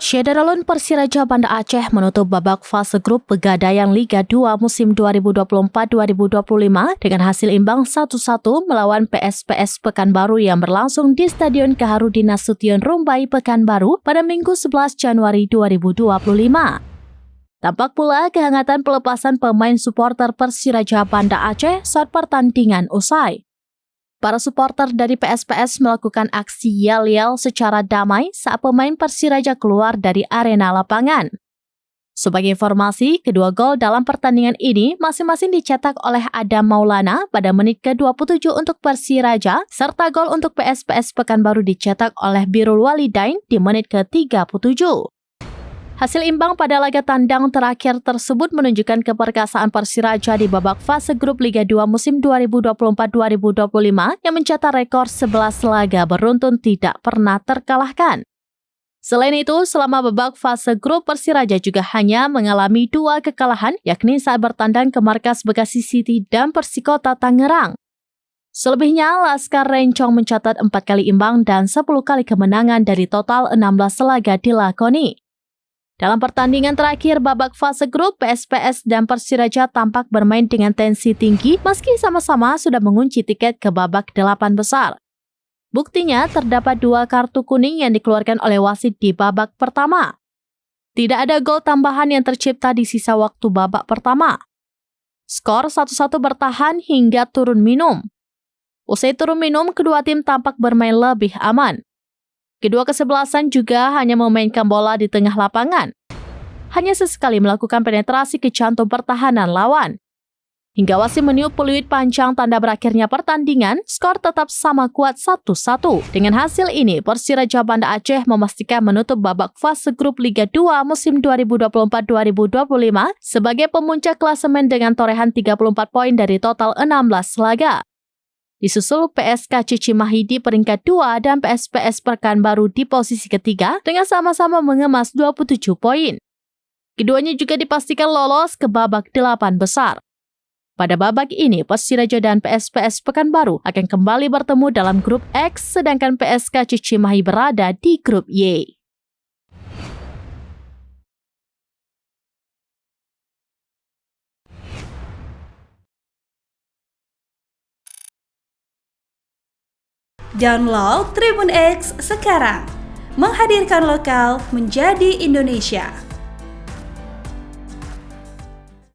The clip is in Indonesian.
Syederalun Persiraja Banda Aceh menutup babak fase grup Pegadaian Liga 2 musim 2024-2025 dengan hasil imbang 1-1 melawan PSPS Pekanbaru yang berlangsung di Stadion Kaharudin Nasution Rumbai Pekanbaru pada Minggu 11 Januari 2025. Tampak pula kehangatan pelepasan pemain supporter Persiraja Banda Aceh saat pertandingan usai. Para supporter dari PSPS melakukan aksi yel-yel secara damai saat pemain Persiraja keluar dari arena lapangan. Sebagai informasi, kedua gol dalam pertandingan ini masing-masing dicetak oleh Adam Maulana pada menit ke-27 untuk Persiraja, serta gol untuk PSPS Pekanbaru dicetak oleh Birul Walidain di menit ke-37. Hasil imbang pada laga tandang terakhir tersebut menunjukkan keperkasaan Persiraja di babak fase grup Liga 2 musim 2024-2025 yang mencatat rekor 11 laga beruntun tidak pernah terkalahkan. Selain itu, selama babak fase grup Persiraja juga hanya mengalami 2 kekalahan, yakni saat bertandang ke markas Bekasi City dan Persikota Tangerang. Selebihnya, Laskar Rencong mencatat 4 kali imbang dan 10 kali kemenangan dari total 16 laga dilakoni. Dalam pertandingan terakhir babak fase grup, PSPS dan Persiraja tampak bermain dengan tensi tinggi meski sama-sama sudah mengunci tiket ke babak 8 besar. Buktinya terdapat 2 kartu kuning yang dikeluarkan oleh wasit di babak pertama. Tidak ada gol tambahan yang tercipta di sisa waktu babak pertama. Skor 1-1 bertahan hingga turun minum. Usai turun minum, kedua tim tampak bermain lebih aman. Kedua kesebelasan juga hanya memainkan bola di tengah lapangan. Hanya sesekali melakukan penetrasi ke jantung pertahanan lawan. Hingga wasit meniup peluit panjang tanda berakhirnya pertandingan, skor tetap sama kuat 1-1. Dengan hasil ini, Persiraja Banda Aceh memastikan menutup babak fase grup Liga 2 musim 2024-2025 sebagai pemuncak klasemen dengan torehan 34 poin dari total 16 laga. Disusul PSK Cimahi di peringkat 2 dan PSPS Pekanbaru di posisi ketiga dengan sama-sama mengemas 27 poin. Keduanya juga dipastikan lolos ke babak 8 besar. Pada babak ini, Persiraja dan PSPS Pekanbaru akan kembali bertemu dalam grup X, sedangkan PSK Cimahi berada di grup Y. Download Tribun X sekarang, menghadirkan lokal menjadi Indonesia.